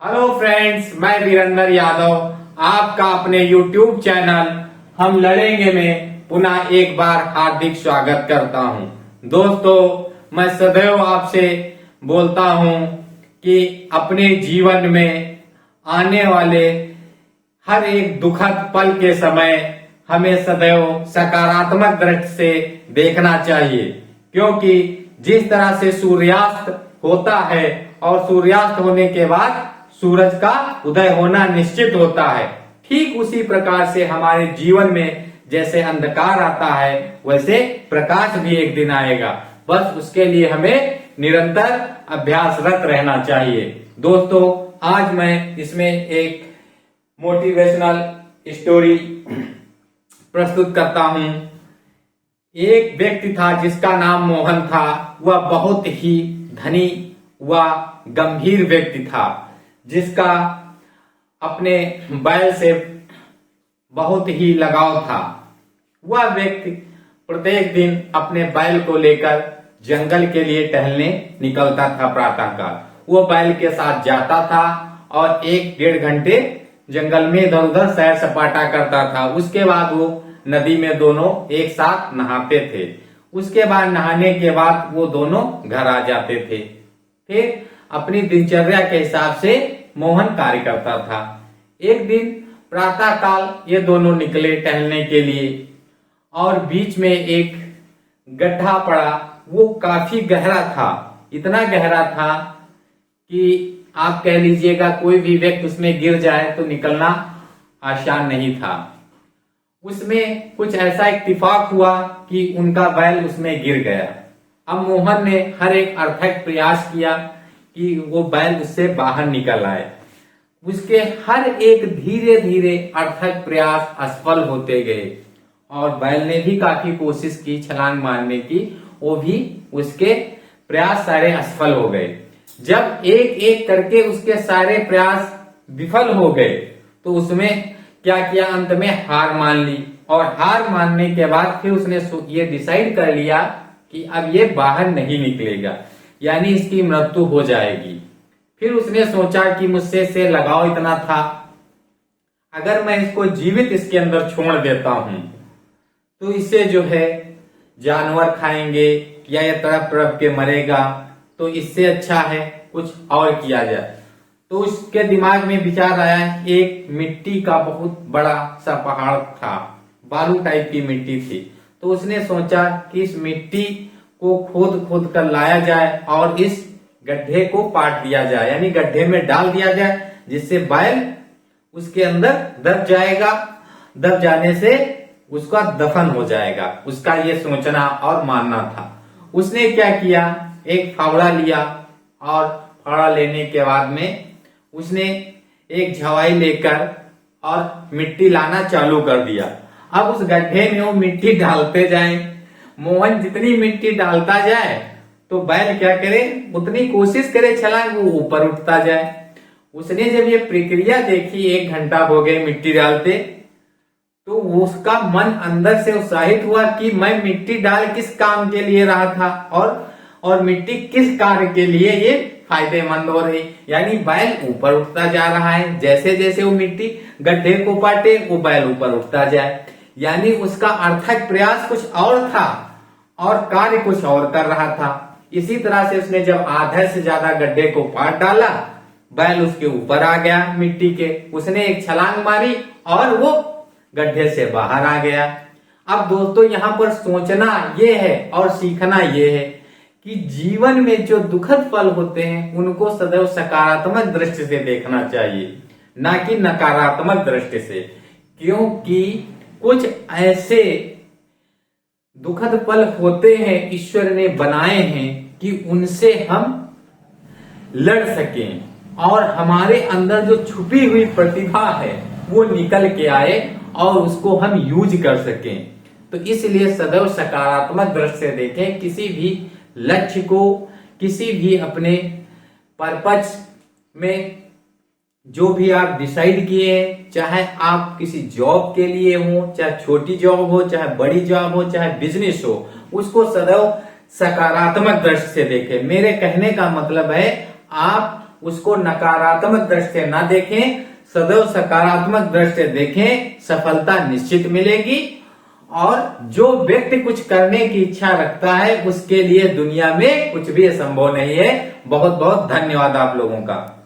Hello friends, मैं वीरेंद्र यादव आपका अपने YouTube चैनल हम लड़ेंगे में पुनः एक बार हार्दिक स्वागत करता हूं। दोस्तों, मैं सदैव आपसे बोलता हूं कि अपने जीवन में आने वाले हर एक दुखद पल के समय हमें सदैव सकारात्मक दृष्टि से देखना चाहिए, क्योंकि जिस तरह से सूर्यास्त होता है और सूर्यास्त होने के बाद सूरज का उदय होना निश्चित होता है, ठीक उसी प्रकार से हमारे जीवन में जैसे अंधकार आता है वैसे प्रकाश भी एक दिन आएगा। बस उसके लिए हमें निरंतर अभ्यासरत रहना चाहिए। दोस्तों, आज मैं इसमें एक मोटिवेशनल स्टोरी प्रस्तुत करता हूं। एक व्यक्ति था जिसका नाम मोहन था। वह बहुत ही धनी व गंभीर व्यक्ति था, जिसका अपने बैल से बहुत ही लगाव था। वह व्यक्ति प्रत्येक दिन अपने बैल को लेकर जंगल के लिए टहलने निकलता था। प्रातःकाल वो बैल के साथ जाता था और 1-1.5 घंटे जंगल में इधर उधर सैर सपाटा करता था। उसके बाद वो नदी में दोनों एक साथ नहाते थे। उसके बाद नहाने के बाद वो दोनों घर आ जाते थे। फिर अपनी दिनचर्या के हिसाब से मोहन कार्य करता था। एक दिन प्रातःकाल ये दोनों निकले टहलने के लिए और बीच में एक गड्ढा पड़ा। वो काफी गहरा था, इतना गहरा था कि आप कह लीजिएगा कोई भी व्यक्ति उसमें गिर जाए तो निकलना आसान नहीं था। उसमें कुछ ऐसा इत्तेफाक हुआ कि उनका बैल उसमें गिर गया। अब मोहन ने हर एक अथक प्रयास किया कि वो बैल उससे बाहर निकल आए। उसके हर एक धीरे धीरे अथक प्रयास असफल होते गए और बैल ने भी काफी कोशिश की छलांग मारने की, वो भी उसके प्रयास सारे असफल हो गए। जब एक एक करके उसके सारे प्रयास विफल हो गए तो उसमें क्या किया, अंत में हार मान ली। और हार मानने के बाद फिर उसने ये डिसाइड कर लिया कि अब ये बाहर नहीं निकलेगा, यानी इसकी मृत्यु हो जाएगी। फिर उसने सोचा कि मुझसे से लगाव इतना था, अगर मैं इसको जीवित इसके अंदर छोड़ देता हूं तो इसे जो है जानवर खाएंगे या ये तड़प तड़प के मरेगा, तो इससे अच्छा है कुछ और किया जाए। तो उसके दिमाग में विचार आया। एक मिट्टी का बहुत बड़ा सा पहाड़ था, बालू टाइप की मिट्टी थी। तो उसने सोचा कि इस मिट्टी को खोद खोद कर लाया जाए और इस गड्ढे को पाट दिया जाए, यानी गड्ढे में डाल दिया जाए, जिससे बैल उसके अंदर दब जाएगा। दब जाने से उसका दफन हो जाएगा। उसका ये सोचना और मानना था। उसने क्या किया, एक फावड़ा लिया और फावड़ा लेने के बाद में उसने एक झवाई लेकर और मिट्टी लाना चालू कर दिया। अब उस गड्ढे में वो मिट्टी डालते जाए। मोहन जितनी मिट्टी डालता जाए तो बैल क्या करे, उतनी कोशिश करे छलांग वो ऊपर उठता जाए। उसने जब ये प्रक्रिया देखी, 1 घंटा हो गए मिट्टी डालते, तो उसका मन अंदर से उत्साहित हुआ कि मैं मिट्टी डाल किस काम के लिए रहा था और मिट्टी किस कार्य के लिए ये फायदेमंद हो रही। यानी बैल ऊपर उठता जा रहा है। जैसे जैसे वो मिट्टी गड्ढे को पाटे वो बैल ऊपर उठता जाए, यानी उसका अर्थक प्रयास कुछ और था और कार्य कुछ और कर रहा था। इसी तरह से उसने जब आधे से ज्यादा गड्ढे को पाट डाला, बैल उसके ऊपर आ गया मिट्टी के। उसने एक छलांग मारी और वो गड्ढे से बाहर आ गया। अब दोस्तों, यहाँ पर सोचना ये है और सीखना ये है कि जीवन में जो दुखद पल होते हैं उनको सदैव सकारात्मक दृष्टि से देखना चाहिए, ना कि नकारात्मक दृष्टि से। क्योंकि कुछ ऐसे दुखद पल होते हैं ईश्वर ने बनाए हैं कि उनसे हम लड़ सकें और हमारे अंदर जो छुपी हुई प्रतिभा है वो निकल के आए और उसको हम यूज कर सकें। तो इसलिए सदैव सकारात्मक दृष्टि से देखें। किसी भी लक्ष्य को, किसी भी अपने पर्पज में जो भी आप डिसाइड किए, चाहे आप किसी जॉब के लिए हो, चाहे छोटी जॉब हो, चाहे बड़ी जॉब हो, चाहे बिजनेस हो, उसको सदैव सकारात्मक दृष्टि से देखें। मेरे कहने का मतलब है आप उसको नकारात्मक दृष्टि से ना देखें, सदैव सकारात्मक दृष्टि से देखें, सफलता निश्चित मिलेगी। और जो व्यक्ति कुछ करने की इच्छा रखता है उसके लिए दुनिया में कुछ भी असंभव नहीं है। बहुत बहुत धन्यवाद आप लोगों का।